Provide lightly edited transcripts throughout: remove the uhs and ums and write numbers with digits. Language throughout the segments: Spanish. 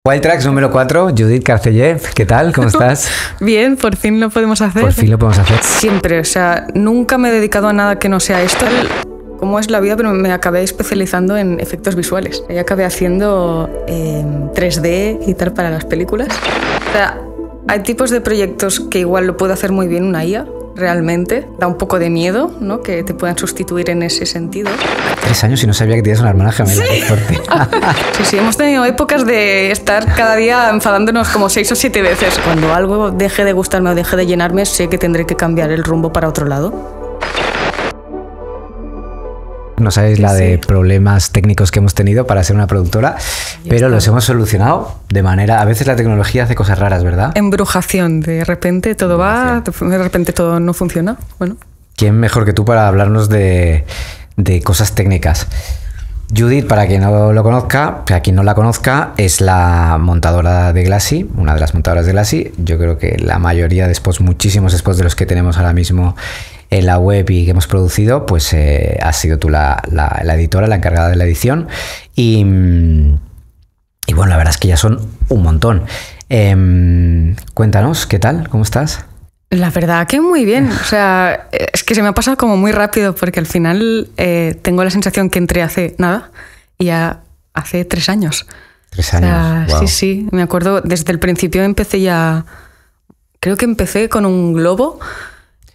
Wild Tracks número 4, Judith Carceller, ¿qué tal? ¿Cómo estás? Bien, por fin lo podemos hacer. Por fin lo podemos hacer. Siempre, o sea, nunca me he dedicado a nada que no sea esto. Cómo es la vida, pero me acabé especializando en efectos visuales. Y acabé haciendo 3D y tal para las películas. O sea, hay tipos de proyectos que igual lo puede hacer muy bien una IA, realmente. Da un poco de miedo, ¿no? Que te puedan sustituir en ese sentido. 3 años y no sabía que tienes una hermana gemela. Sí. Qué fuerte. Sí, hemos tenido épocas de estar cada día enfadándonos como 6 o 7 veces. Cuando algo deje de gustarme o deje de llenarme, sé que tendré que cambiar el rumbo para otro lado. No sabéis la de problemas técnicos que hemos tenido para ser una productora, pero los hemos solucionado de manera... A veces la tecnología hace cosas raras, ¿verdad? Embrujación. De repente todo va, de repente todo no funciona. Bueno. ¿Quién mejor que tú para hablarnos de cosas técnicas? Judith, para quien no lo conozca, para quien no la conozca, es la montadora de Glassy, una de las montadoras de Glassy. Yo creo que la mayoría de spots, muchísimos spots de los que tenemos ahora mismo en la web y que hemos producido, pues has sido tú la editora, la encargada de la edición. Y bueno, la verdad es que ya son un montón. Cuéntanos, ¿qué tal? ¿Cómo estás? La verdad que muy bien. O sea, es que se me ha pasado como muy rápido porque al final tengo la sensación que entré hace nada y ya hace 3 años. 3 años, o sea, wow. Sí, me acuerdo, desde el principio empecé ya... Creo que empecé con un globo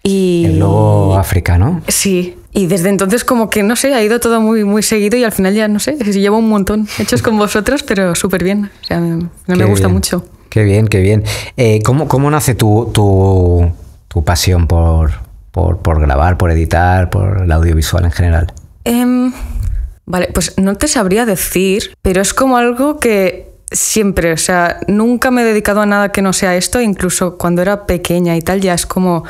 y... El logo africano. Sí, y desde entonces como que, no sé, ha ido todo muy, muy seguido y al final ya, no sé, llevo un montón hechos con vosotros, pero súper bien. O sea, me gusta mucho. Qué bien, qué bien. ¿Cómo nace tu pasión por grabar, por editar, por el audiovisual en general? Vale, pues no te sabría decir, pero es como algo que siempre, o sea, nunca me he dedicado a nada que no sea esto, incluso cuando era pequeña y tal, ya es como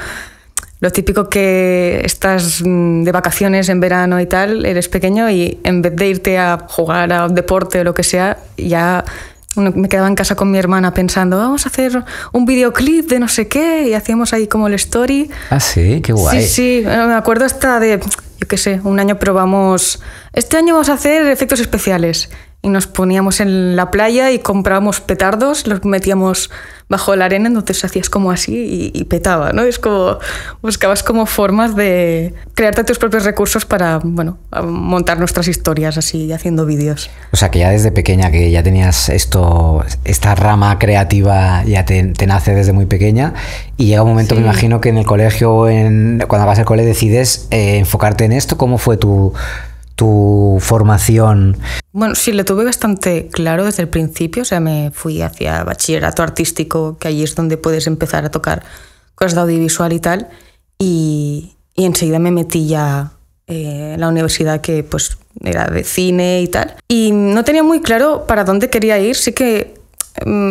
lo típico que estás de vacaciones en verano y tal, eres pequeño y en vez de irte a jugar a deporte o lo que sea, ya... Me quedaba en casa con mi hermana pensando, vamos a hacer un videoclip de no sé qué, y hacíamos ahí como el story. Ah, sí, qué guay. Sí, me acuerdo hasta de, yo qué sé, un año probamos, este año vamos a hacer efectos especiales. Y nos poníamos en la playa y comprábamos petardos, los metíamos bajo la arena, entonces hacías como así y petaba, ¿no? Es como, buscabas como formas de crearte tus propios recursos para, bueno, montar nuestras historias así, haciendo vídeos. O sea, que ya desde pequeña, que ya tenías esta rama creativa, ya te nace desde muy pequeña, y llega un momento, me imagino, que en el colegio o cuando vas al cole decides enfocarte en esto. ¿Cómo fue tu formación? Bueno, sí, lo tuve bastante claro desde el principio. O sea, me fui hacia bachillerato artístico, que allí es donde puedes empezar a tocar cosas de audiovisual y tal. Y enseguida me metí ya en la universidad, que pues era de cine y tal. Y no tenía muy claro para dónde quería ir. Sí que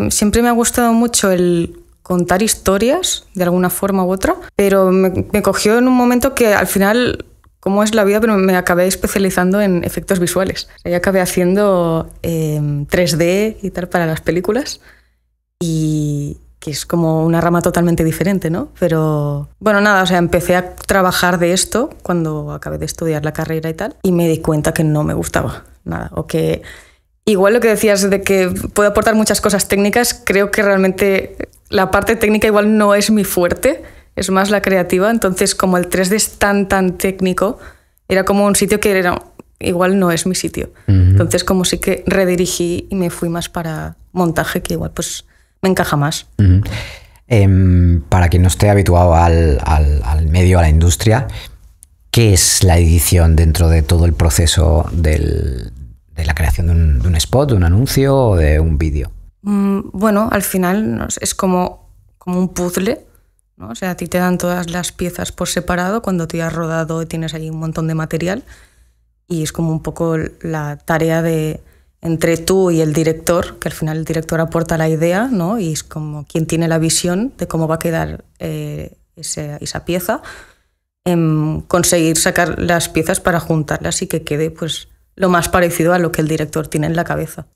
siempre me ha gustado mucho el contar historias de alguna forma u otra, pero me cogió en un momento que al final... Cómo es la vida, pero me acabé especializando en efectos visuales. O sea, yo acabé haciendo 3D y tal para las películas, y que es como una rama totalmente diferente, ¿no? Pero bueno, nada, o sea, empecé a trabajar de esto cuando acabé de estudiar la carrera y tal, y me di cuenta que no me gustaba nada, o que igual lo que decías de que puedo aportar muchas cosas técnicas, creo que realmente la parte técnica igual no es mi fuerte, es más la creativa. Entonces, como el 3D es tan técnico, era como un sitio que igual no es mi sitio. Entonces, como sí que redirigí y me fui más para montaje, que igual pues me encaja más. Para quien no esté habituado al medio, a la industria, ¿qué es la edición dentro de todo el proceso de la creación de un spot, de un anuncio o de un vídeo? Bueno, al final es como un puzzle, ¿no? O sea, a ti te dan todas las piezas por separado cuando tú ya has rodado y tienes ahí un montón de material, y es como un poco la tarea de entre tú y el director, que al final el director aporta la idea, ¿no? Y es como quien tiene la visión de cómo va a quedar esa pieza, conseguir sacar las piezas para juntarlas y que quede pues lo más parecido a lo que el director tiene en la cabeza.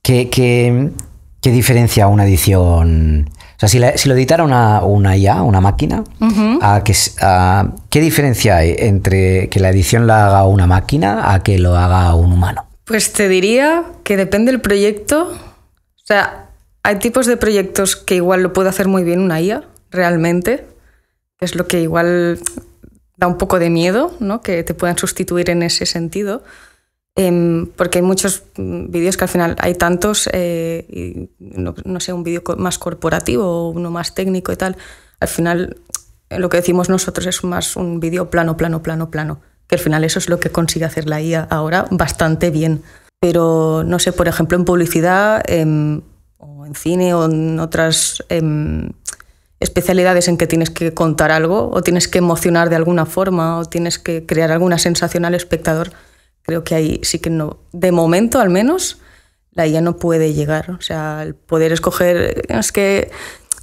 ¿Qué diferencia una edición? O sea, si lo editara una IA, una máquina, ¿qué diferencia hay entre que la edición la haga una máquina a que lo haga un humano? Pues te diría que depende del proyecto. O sea, hay tipos de proyectos que igual lo puede hacer muy bien una IA, realmente, que es lo que igual da un poco de miedo, ¿no? Que te puedan sustituir en ese sentido, porque hay muchos vídeos que al final hay tantos, y no sé, un vídeo más corporativo o uno más técnico y tal, al final lo que decimos nosotros es más un vídeo plano, que al final eso es lo que consigue hacer la IA ahora bastante bien. Pero, no sé, por ejemplo, en publicidad, o en cine o en otras especialidades en que tienes que contar algo o tienes que emocionar de alguna forma o tienes que crear alguna sensación al espectador, creo que ahí sí que no, de momento al menos, la IA no puede llegar. O sea, el poder escoger, es que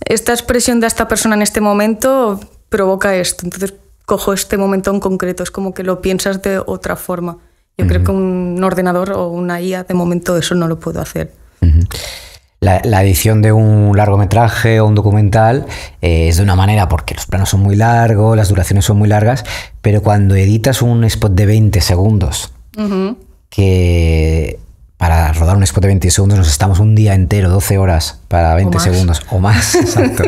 esta expresión de esta persona en este momento provoca esto, entonces cojo este momento en concreto, es como que lo piensas de otra forma. Yo creo que un ordenador o una IA de momento eso no lo puedo hacer. La edición de un largometraje o un documental es de una manera porque los planos son muy largos, las duraciones son muy largas, pero cuando editas un spot de 20 segundos, que para rodar un spot de 20 segundos nos estamos un día entero, 12 horas para 20 segundos o más, exacto.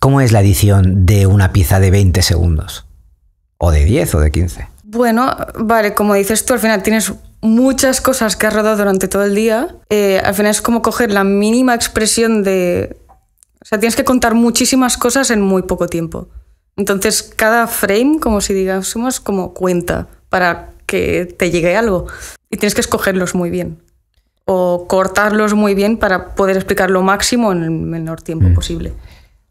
¿Cómo es la edición de una pieza de 20 segundos? ¿O de 10 o de 15? Bueno, vale, como dices tú, al final tienes muchas cosas que has rodado durante todo el día. Al final es como coger la mínima expresión de... O sea, tienes que contar muchísimas cosas en muy poco tiempo. Entonces, cada frame, como si digásemos, como cuenta para que te llegue algo. Y tienes que escogerlos muy bien. O cortarlos muy bien para poder explicar lo máximo en el menor tiempo posible.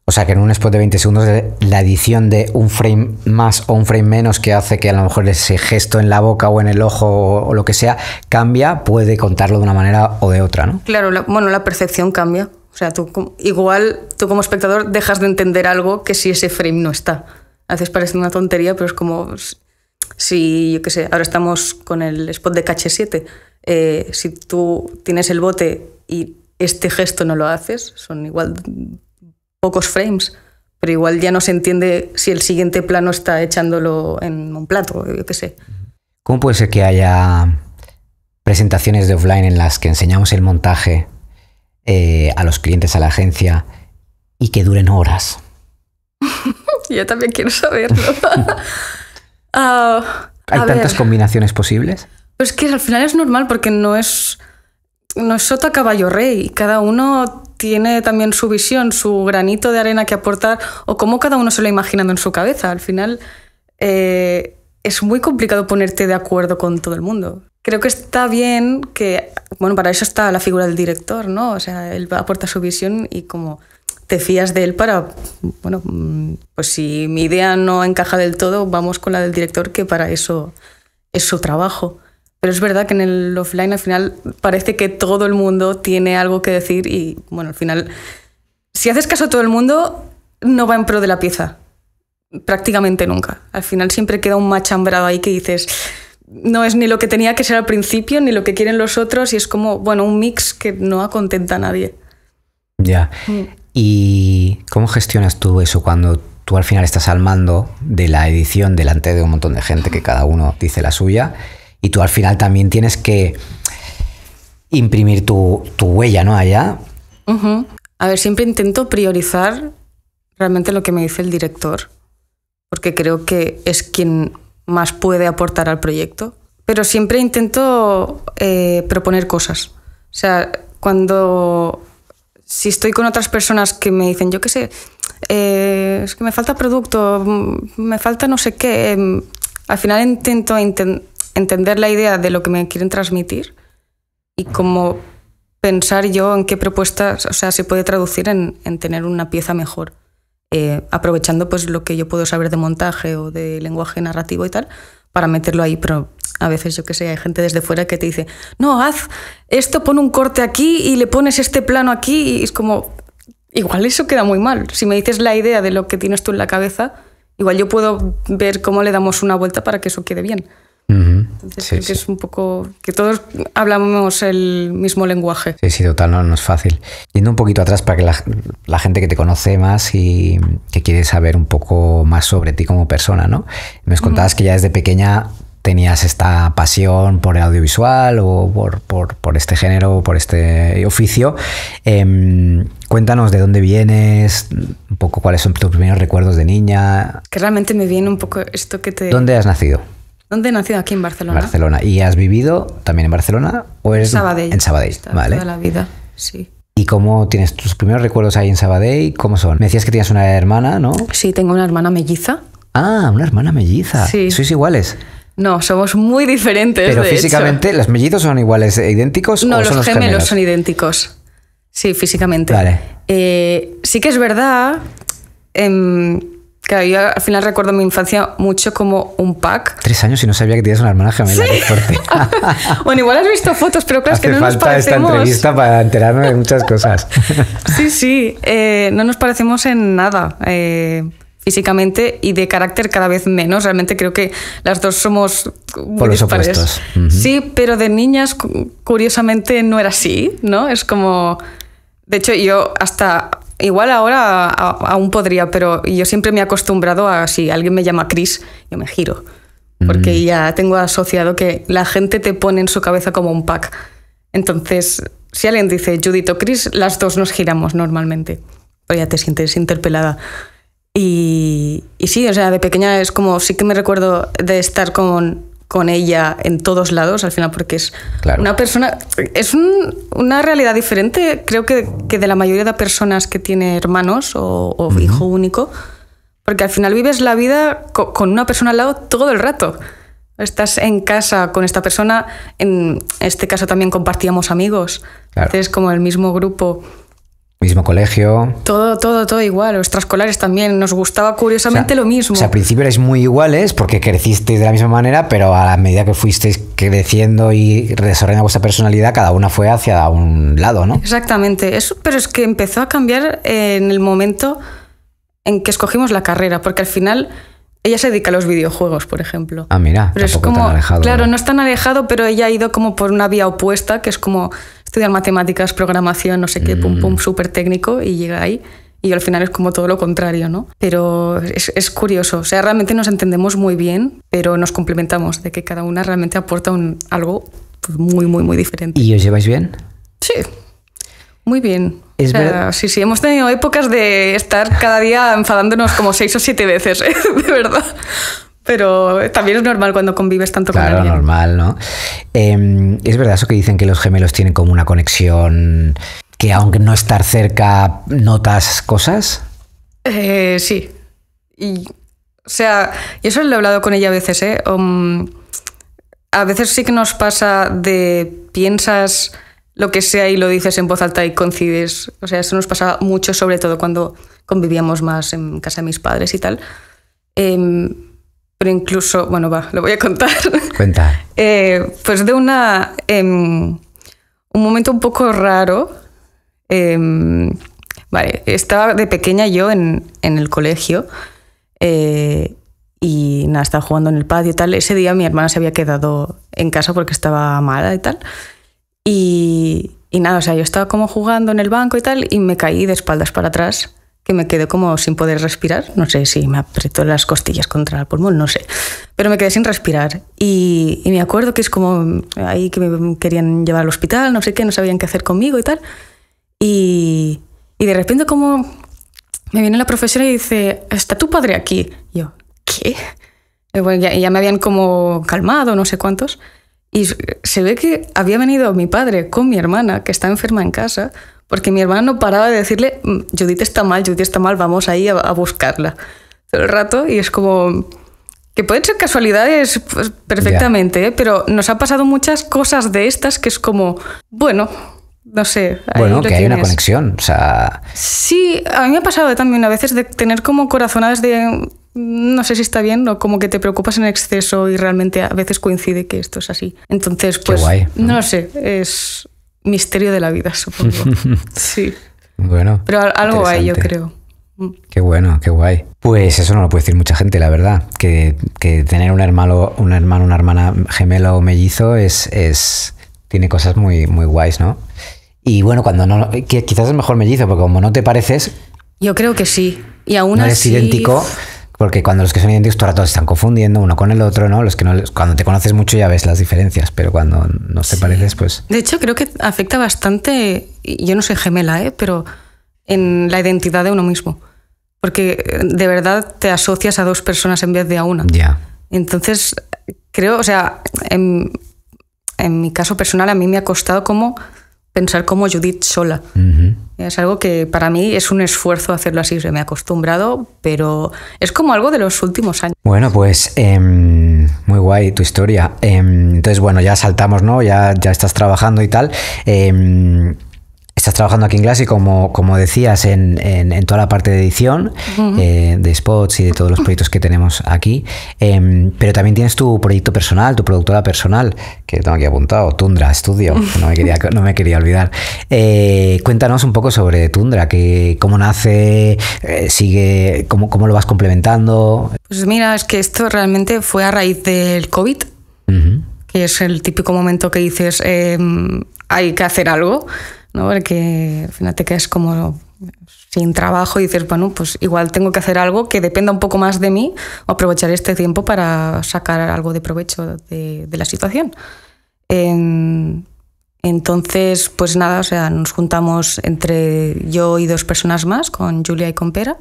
O sea, que en un spot de 20 segundos la edición de un frame más o un frame menos que hace que a lo mejor ese gesto en la boca o en el ojo o lo que sea cambia, puede contarlo de una manera o de otra, ¿no? Claro, la percepción cambia. O sea, tú como espectador dejas de entender algo que si ese frame no está. A veces parece una tontería, pero es como si, yo qué sé, ahora estamos con el spot de KH7. Si tú tienes el bote y este gesto no lo haces, son igual pocos frames, pero igual ya no se entiende si el siguiente plano está echándolo en un plato, yo qué sé. ¿Cómo puede ser que haya presentaciones de offline en las que enseñamos el montaje a los clientes, a la agencia, y que duren horas? Yo también quiero saberlo. ¿Hay tantas combinaciones posibles? Pues que al final es normal porque no es sota caballo rey. Cada uno tiene también su visión, su granito de arena que aportar o cómo cada uno se lo ha imaginado en su cabeza. Al final es muy complicado ponerte de acuerdo con todo el mundo. Creo que está bien que, bueno, para eso está la figura del director, ¿no? O sea, él aporta su visión y como te fías de él para, bueno, pues si mi idea no encaja del todo, vamos con la del director, que para eso es su trabajo. Pero es verdad que en el offline al final parece que todo el mundo tiene algo que decir y, bueno, al final, si haces caso a todo el mundo, no va en pro de la pieza. Prácticamente nunca. Al final siempre queda un machambrado ahí que dices, no es ni lo que tenía que ser al principio, ni lo que quieren los otros, y es como, bueno, un mix que no acontenta a nadie. Ya. ¿Y cómo gestionas tú eso cuando tú al final estás al mando de la edición delante de un montón de gente que cada uno dice la suya? Y tú al final también tienes que imprimir tu huella, ¿no? Allá. A ver, siempre intento priorizar realmente lo que me dice el director, porque creo que es quien más puede aportar al proyecto. Pero siempre intento proponer cosas. O sea, si estoy con otras personas que me dicen, yo qué sé, es que me falta producto, me falta no sé qué, al final intento entender la idea de lo que me quieren transmitir y cómo pensar yo en qué propuestas, o sea, se puede traducir en tener una pieza mejor, aprovechando pues lo que yo puedo saber de montaje o de lenguaje narrativo y tal, para meterlo ahí. Pero a veces, yo qué sé, hay gente desde fuera que te dice, no, haz esto, pon un corte aquí y le pones este plano aquí, y es como, igual eso queda muy mal. Si me dices la idea de lo que tienes tú en la cabeza, igual yo puedo ver cómo le damos una vuelta para que eso quede bien. Entonces creo que es un poco que todos hablamos el mismo lenguaje. Sí, total, no es fácil. Yendo un poquito atrás para que la gente que te conoce más y que quiere saber un poco más sobre ti como persona, ¿no? Me contabas que ya desde pequeña tenías esta pasión por el audiovisual o por este género, por este oficio. Cuéntanos de dónde vienes, un poco cuáles son tus primeros recuerdos de niña. Que realmente me viene un poco esto que te... ¿Dónde has nacido? ¿Dónde he nacido? Aquí en Barcelona. Barcelona. ¿Y has vivido también en Barcelona? ¿O eres Sabadell. En Sabadell, vale. Toda la vida, sí. ¿Y cómo tienes tus primeros recuerdos ahí en Sabadell? ¿Cómo son? Me decías que tienes una hermana, ¿no? Sí, tengo una hermana melliza. Ah, una hermana melliza. Sí. ¿Sois iguales? No, somos muy diferentes. Pero de físicamente, hecho. ¿los mellizos son iguales, idénticos? No, ¿o son los los gemelos son idénticos. Sí, físicamente. Vale. Sí que es verdad. Claro, yo al final recuerdo mi infancia mucho como un pack. 3 años y no sabía que tienes una hermana gemela. Sí. Qué fuerte. Bueno, igual has visto fotos, pero claro, es que no nos Hace falta parecemos. esta entrevista para enterarme de muchas cosas. Sí. No nos parecemos en nada. Físicamente y de carácter cada vez menos. Realmente creo que las dos somos muy Por los dispares. opuestos. Uh-huh. Sí, pero de niñas, curiosamente, no era así, ¿no? Es como... De hecho, yo hasta... Igual ahora aún podría, pero yo siempre me he acostumbrado a si alguien me llama Chris, yo me giro. Porque ya tengo asociado que la gente te pone en su cabeza como un pack. Entonces, si alguien dice Judith o Chris, las dos nos giramos normalmente. Pues ya te sientes interpelada. Y sí, o sea, de pequeña es como, sí que me recuerdo de estar con ella en todos lados, al final, porque es una persona, es una realidad diferente, creo que de la mayoría de personas que tiene hermanos o hijo único, porque al final vives la vida con una persona al lado todo el rato. Estás en casa con esta persona, en este caso también compartíamos amigos, entonces como el mismo grupo. Mismo colegio. Todo igual. Los extraescolares también. Nos gustaba curiosamente lo mismo. O sea, al principio erais muy iguales porque crecisteis de la misma manera, pero a la medida que fuisteis creciendo y desarrollando vuestra personalidad, cada una fue hacia un lado, ¿no? Exactamente. Pero es que empezó a cambiar en el momento en que escogimos la carrera, porque al final ella se dedica a los videojuegos, por ejemplo. Ah, mira, pero es como, tan alejado. Claro, no es tan alejado, pero ella ha ido como por una vía opuesta, que es como estudiar matemáticas, programación, no sé qué, pum, súper técnico, y llega ahí. Y yo al final es como todo lo contrario, ¿no? Pero es curioso. O sea, realmente nos entendemos muy bien, pero nos complementamos, de que cada una realmente aporta algo pues, muy, muy, muy diferente. ¿Y os lleváis bien? Sí, muy bien. ¿Es verdad? Sí, hemos tenido épocas de estar cada día enfadándonos como 6 o 7 veces, de verdad. Pero también es normal cuando convives tanto con alguien. Claro, normal, ¿no? Es verdad eso que dicen que los gemelos tienen como una conexión que aunque no estar cerca notas cosas. Sí. Y, o sea, y eso lo he hablado con ella a veces, ¿eh? A veces sí que nos pasa de piensas lo que sea y lo dices en voz alta y coincides. O sea, eso nos pasa mucho, sobre todo cuando convivíamos más en casa de mis padres y tal. Pero incluso, bueno, lo voy a contar. Cuenta. Pues de un momento un poco raro. Vale, estaba de pequeña yo en el colegio y nada, estaba jugando en el patio y tal. Ese día mi hermana se había quedado en casa porque estaba mala y tal. Y nada, o sea, yo estaba como jugando en el banco y tal y me caí de espaldas para atrás, que me quedé como sin poder respirar. No sé si me apretó las costillas contra el pulmón, no sé. Pero me quedé sin respirar. Y me acuerdo que es como ahí que me querían llevar al hospital, no sé qué, no sabían qué hacer conmigo y tal. Y de repente como me viene la profesora y dice, ¿está tu padre aquí? Y yo, ¿qué? Y bueno, ya me habían como calmado, no sé cuántos. Y se ve que había venido mi padre con mi hermana, que está enferma en casa, porque mi hermana no paraba de decirle, Judith está mal, vamos ahí a buscarla. Todo el rato, y es como... Que pueden ser casualidades pues, perfectamente, pero nos ha pasado muchas cosas de estas que es como, bueno, no sé. Bueno, que hay una conexión, o sea... Sí, a mí me ha pasado también a veces de tener como corazonadas de... No sé si está bien o como que te preocupas en exceso y realmente a veces coincide que esto es así. Entonces, pues, qué guay, ¿no? No lo sé, es misterio de la vida, supongo. Sí. Bueno, pero algo hay, yo creo. Qué bueno, qué guay. Pues eso no lo puede decir mucha gente, la verdad. Que tener un hermano, una hermana gemelo o mellizo tiene cosas muy, muy guays, ¿no? Y bueno, cuando no... Quizás es mejor mellizo, porque como no te pareces... Yo creo que sí. Y aún no eres así... idéntico... Porque cuando los que son idénticos todo el rato se están confundiendo uno con el otro, ¿no? Los que no, cuando te conoces mucho ya ves las diferencias, pero cuando no te pareces, pues... De hecho, creo que afecta bastante, y yo no soy gemela, pero en la identidad de uno mismo. Porque de verdad te asocias a dos personas en vez de a una. Ya. Entonces, creo, o sea, en mi caso personal a mí me ha costado como pensar como Judith sola. Es algo que para mí es un esfuerzo hacerlo así. Se me ha acostumbrado, pero es como algo de los últimos años. Bueno, pues muy guay tu historia. Entonces, bueno, ya saltamos, ¿no? Ya estás trabajando y tal. Estás trabajando aquí en Glassy, como decías, en toda la parte de edición, de spots y de todos los proyectos que tenemos aquí. Pero también tienes tu proyecto personal, tu productora personal, que tengo aquí apuntado, Tundra Studio, que no me quería olvidar. Cuéntanos un poco sobre Tundra, cómo nace, sigue, cómo lo vas complementando. Pues mira, es que esto realmente fue a raíz del COVID, que es el típico momento que dices, hay que hacer algo, ¿no? Porque al final te quedas como sin trabajo y dices, bueno, pues igual tengo que hacer algo que dependa un poco más de mí o aprovechar este tiempo para sacar algo de provecho de la situación. Entonces, pues nada, o sea, nos juntamos entre yo y dos personas más, con Julia y con Pera,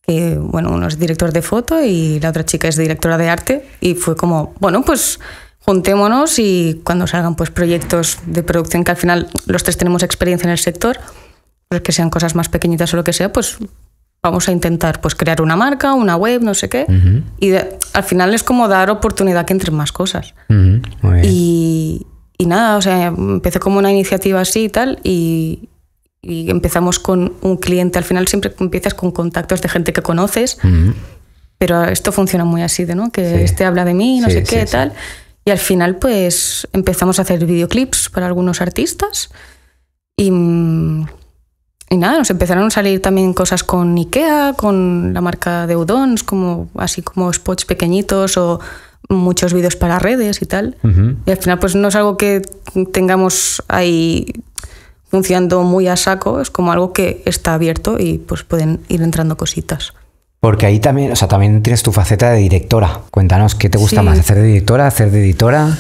que bueno, uno es director de foto y la otra chica es directora de arte, y fue como, bueno, pues juntémonos y cuando salgan pues proyectos de producción que al final los tres tenemos experiencia en el sector, pues que sean cosas más pequeñitas o lo que sea, pues vamos a intentar pues crear una marca, una web, no sé qué. Y al final es como dar oportunidad que entren más cosas. Muy bien. Y nada, o sea, empecé como una iniciativa así y tal, y empezamos con un cliente. Al final siempre empiezas con contactos de gente que conoces, pero esto funciona muy así, ¿no? Que este habla de mí, no sé qué, tal. Y al final pues empezamos a hacer videoclips para algunos artistas y nada, nos empezaron a salir también cosas con Ikea, con la marca de udons, así como spots pequeñitos o muchos vídeos para redes y tal. Y al final pues no es algo que tengamos ahí funcionando muy a saco, es como algo que está abierto y pues pueden ir entrando cositas. Porque ahí también, o sea, también tienes tu faceta de directora. Cuéntanos, ¿qué te gusta más? ¿Hacer de directora? ¿Hacer de editora?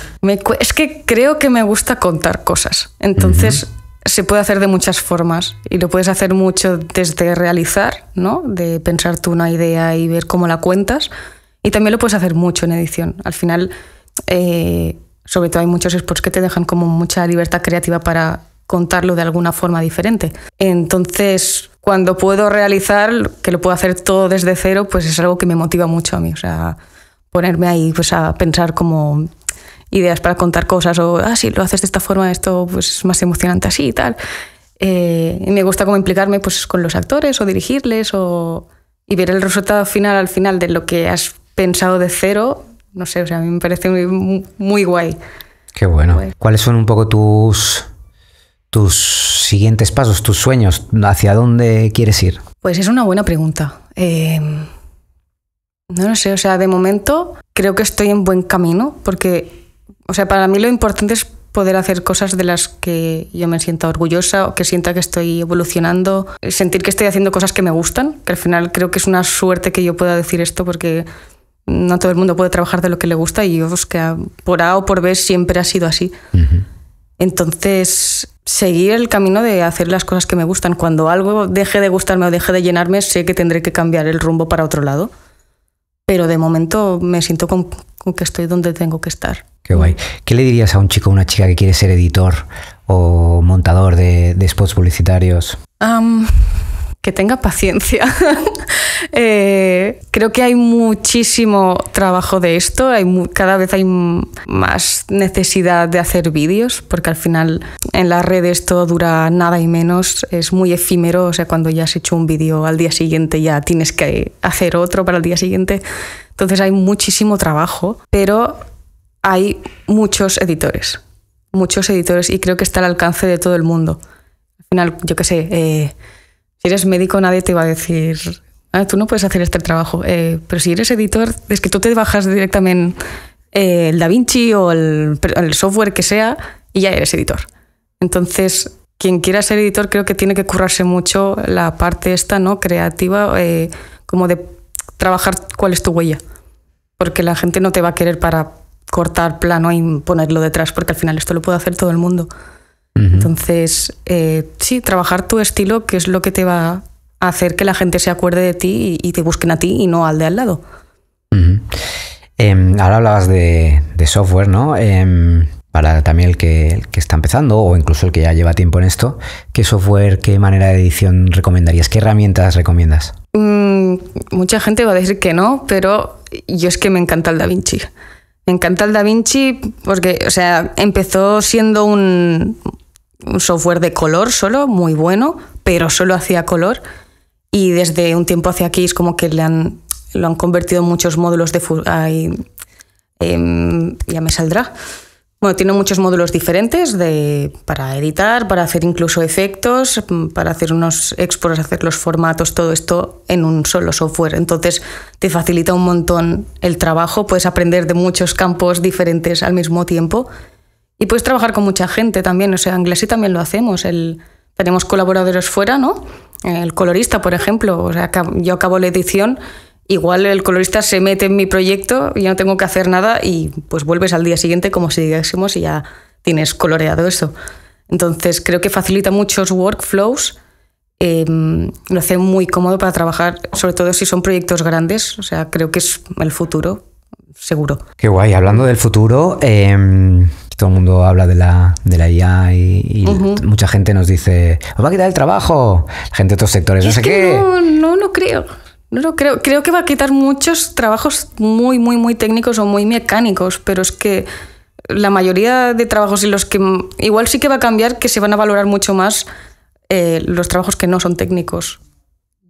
Es que creo que me gusta contar cosas. Entonces se puede hacer de muchas formas y lo puedes hacer mucho desde realizar, ¿no? De pensar tú una idea y ver cómo la cuentas. Y también lo puedes hacer mucho en edición. Al final, sobre todo hay muchos spots que te dejan como mucha libertad creativa para contarlo de alguna forma diferente. Entonces, cuando puedo realizar, que lo puedo hacer todo desde cero, pues es algo que me motiva mucho a mí. O sea, ponerme ahí pues a pensar como ideas para contar cosas o, si lo haces de esta forma, esto pues es más emocionante así y tal. Y me gusta como implicarme pues con los actores o dirigirles y ver el resultado final al final de lo que has pensado de cero. No sé, o sea, a mí me parece muy, muy guay. Qué bueno. Guay. ¿Cuáles son un poco tus siguientes pasos, tus sueños? ¿Hacia dónde quieres ir? Pues es una buena pregunta. No lo sé, o sea, de momento creo que estoy en buen camino porque, o sea, para mí lo importante es poder hacer cosas de las que yo me sienta orgullosa o que sienta que estoy evolucionando, sentir que estoy haciendo cosas que me gustan, que al final creo que es una suerte que yo pueda decir esto porque no todo el mundo puede trabajar de lo que le gusta y yo, pues, que por A o por B siempre ha sido así. Entonces, seguir el camino de hacer las cosas que me gustan. Cuando algo deje de gustarme o deje de llenarme, sé que tendré que cambiar el rumbo para otro lado. Pero de momento me siento con que estoy donde tengo que estar. Qué guay. ¿Qué le dirías a un chico o una chica que quiere ser editor o montador de spots publicitarios? Que tenga paciencia. Creo que hay muchísimo trabajo de esto, cada vez hay más necesidad de hacer vídeos, porque al final en las redes todo dura nada y menos, es muy efímero, o sea, cuando ya has hecho un vídeo al día siguiente ya tienes que hacer otro para el día siguiente, entonces hay muchísimo trabajo, pero hay muchos editores y creo que está al alcance de todo el mundo. Al final, yo qué sé, si eres médico nadie te va a decir, tú no puedes hacer este trabajo, pero si eres editor es que tú te bajas directamente el DaVinci o el software que sea y ya eres editor. Entonces, quien quiera ser editor creo que tiene que currarse mucho la parte esta, ¿no? Creativa, como de trabajar cuál es tu huella, porque la gente no te va a querer para cortar plano y ponerlo detrás, porque al final esto lo puede hacer todo el mundo. Entonces, sí, trabajar tu estilo, que es lo que te va a hacer que la gente se acuerde de ti y te busquen a ti y no al de al lado. Ahora hablabas de software, ¿no? Para también el que está empezando o incluso el que ya lleva tiempo en esto, ¿qué software, qué manera de edición recomendarías? ¿Qué herramientas recomiendas? Mucha gente va a decir que no, pero yo es que me encanta el DaVinci. Me encanta el DaVinci porque, o sea, empezó siendo un software de color solo, muy bueno, pero solo hacía color. Y desde un tiempo hacia aquí es como que lo han convertido en muchos módulos de... ya me saldrá. Bueno, tiene muchos módulos diferentes para editar, para hacer incluso efectos, para hacer unos exports, hacer los formatos, todo esto en un solo software. Entonces te facilita un montón el trabajo, puedes aprender de muchos campos diferentes al mismo tiempo y puedes trabajar con mucha gente también. O sea, en Glassy también lo hacemos. Tenemos colaboradores fuera, ¿no? El colorista, por ejemplo. O sea, yo acabo la edición. Igual el colorista se mete en mi proyecto y yo no tengo que hacer nada y pues vuelves al día siguiente como si dijésemos y ya tienes coloreado eso. Entonces creo que facilita muchos workflows, lo hace muy cómodo para trabajar, sobre todo si son proyectos grandes. O sea, creo que es el futuro, seguro. Qué guay. Hablando del futuro, todo el mundo habla de la IA y mucha gente nos dice, os va a quitar el trabajo. La gente de otros sectores, no sé qué. No creo. No lo creo. Creo que va a quitar muchos trabajos muy, muy, muy técnicos o muy mecánicos, pero es que la mayoría de trabajos en los que igual sí que va a cambiar, que se van a valorar mucho más los trabajos que no son técnicos,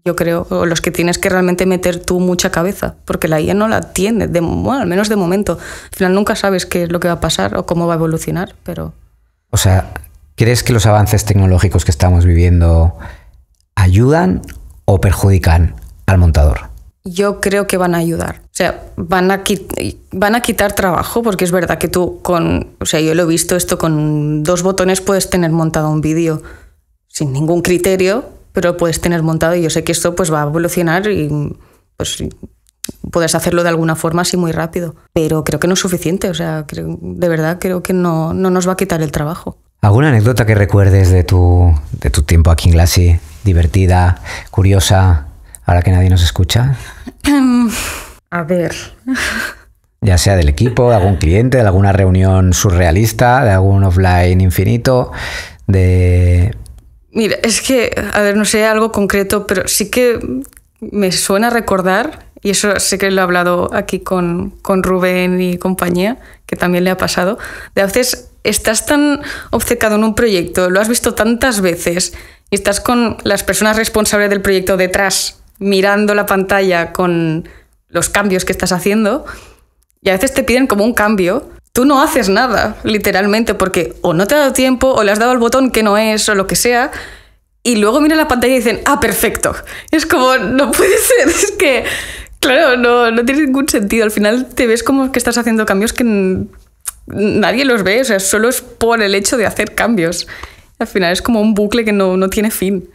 yo creo, o los que tienes que realmente meter tú mucha cabeza, porque la IA no la tiene, bueno, al menos de momento. Al final nunca sabes qué es lo que va a pasar o cómo va a evolucionar, pero... O sea, ¿crees que los avances tecnológicos que estamos viviendo ayudan o perjudican al montador? Yo creo que van a ayudar. O sea, van a quitar trabajo, porque es verdad que tú o sea, yo lo he visto esto, con 2 botones puedes tener montado un vídeo sin ningún criterio, pero puedes tener montado y yo sé que esto pues va a evolucionar y pues puedes hacerlo de alguna forma así muy rápido. Pero creo que no es suficiente. O sea, de verdad creo que no nos va a quitar el trabajo. ¿Alguna anécdota que recuerdes de tu tiempo aquí en Glassy? Divertida, curiosa, ahora que nadie nos escucha. A ver. Ya sea del equipo, de algún cliente, de alguna reunión surrealista, de algún offline infinito, de... Mira, es que, a ver, no sé algo concreto, pero sí que me suena recordar, y eso sé que lo he hablado aquí con Rubén y compañía, que también le ha pasado, de a veces estás tan obcecado en un proyecto, lo has visto tantas veces, y estás con las personas responsables del proyecto detrás, mirando la pantalla con los cambios que estás haciendo, y a veces te piden como un cambio. Tú no haces nada, literalmente, porque o no te ha dado tiempo, o le has dado el botón que no es, o lo que sea, y luego miran la pantalla y dicen, ¡ah, perfecto! Es como, no puede ser, es que, claro, no tiene ningún sentido. Al final te ves como que estás haciendo cambios que nadie los ve, o sea, solo es por el hecho de hacer cambios. Al final es como un bucle que no tiene fin.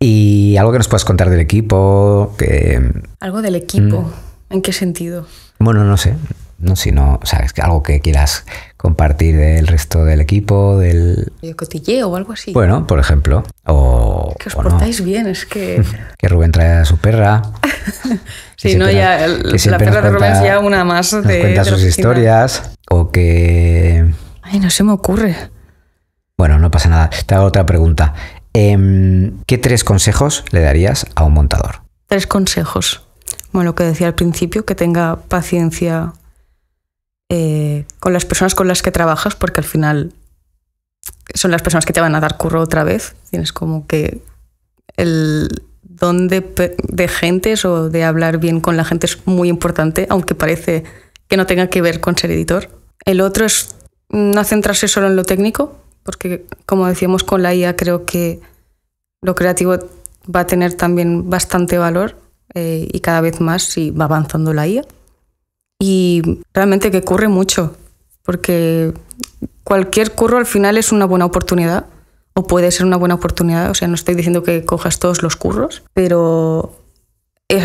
¿Y algo que nos puedas contar del equipo? ¿Algo del equipo? ¿En qué sentido? Bueno, no sé. No, si no, o sea, es que algo que quieras compartir del resto del equipo, del... cotilleo o algo así. Bueno, por ejemplo. Que os portáis bien, es que... Que Rubén trae a su perra. Sí, no, ya la perra de Rubén es ya una más de... Nos cuenta sus historias. O que... Ay, no se me ocurre. Bueno, no pasa nada. Te hago otra pregunta. ¿Qué 3 consejos le darías a un montador? 3 consejos. Bueno, lo que decía al principio, que tenga paciencia con las personas con las que trabajas, porque al final son las personas que te van a dar curro otra vez. Tienes como que el don de gentes o de hablar bien con la gente es muy importante, aunque parece que no tenga que ver con ser editor. El otro es no centrarse solo en lo técnico, porque como decíamos con la IA, creo que lo creativo va a tener también bastante valor y cada vez más si va avanzando la IA. Y realmente que curre mucho, porque cualquier curro al final es una buena oportunidad, o puede ser una buena oportunidad. O sea, no estoy diciendo que cojas todos los curros, pero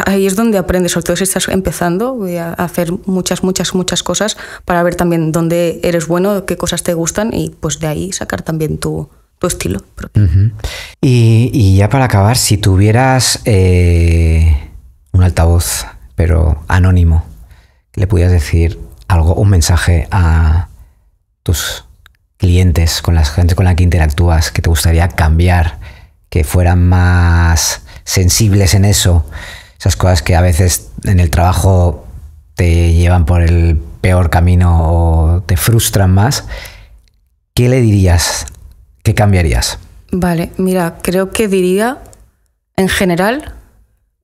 ahí es donde aprendes, sobre todo si estás empezando a hacer muchas cosas para ver también dónde eres bueno, qué cosas te gustan y pues de ahí sacar también tu estilo propio. Uh-huh. Y ya para acabar, si tuvieras un altavoz, pero anónimo, le pudieras decir algo, un mensaje a tus clientes, con la gente con la que interactúas, que te gustaría cambiar, que fueran más sensibles en eso, esas cosas que a veces en el trabajo te llevan por el peor camino o te frustran más, ¿qué le dirías? ¿Qué cambiarías? Vale, mira, creo que diría en general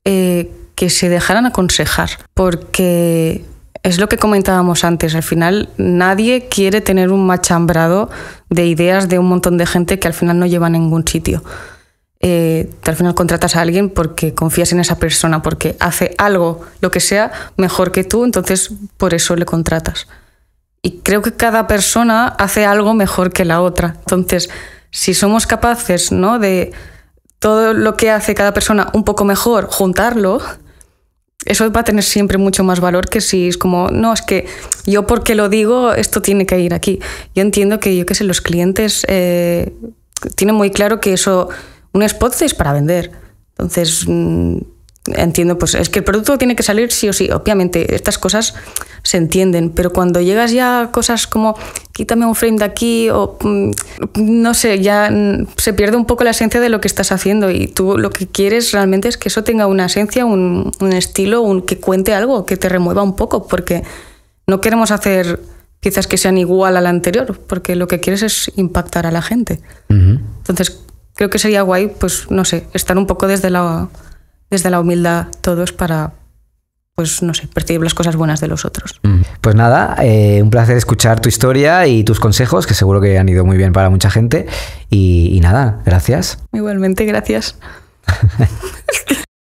que se dejaran aconsejar, porque es lo que comentábamos antes, al final nadie quiere tener un machambrado de ideas de un montón de gente que al final no lleva a ningún sitio. Al final contratas a alguien porque confías en esa persona, porque hace algo, lo que sea, mejor que tú, entonces por eso le contratas. Y creo que cada persona hace algo mejor que la otra. Entonces, si somos capaces, ¿no?, de todo lo que hace cada persona un poco mejor, juntarlo, eso va a tener siempre mucho más valor que si es como, no, es que yo porque lo digo, esto tiene que ir aquí. Yo entiendo que, yo qué sé, los clientes tienen muy claro que eso, un spot es para vender. Entonces, entiendo, pues es que el producto tiene que salir sí o sí. Obviamente, estas cosas se entienden, pero cuando llegas ya a cosas como quítame un frame de aquí o no sé, ya se pierde un poco la esencia de lo que estás haciendo y tú lo que quieres realmente es que eso tenga una esencia, un estilo, que cuente algo, que te remueva un poco, porque no queremos hacer piezas que sean igual a la anterior, porque lo que quieres es impactar a la gente. Uh-huh. Entonces, creo que sería guay, pues no sé, estar un poco desde la humildad todos para, pues no sé, percibir las cosas buenas de los otros. Pues nada, un placer escuchar tu historia y tus consejos, que seguro que han ido muy bien para mucha gente. Y nada, gracias. Igualmente, gracias.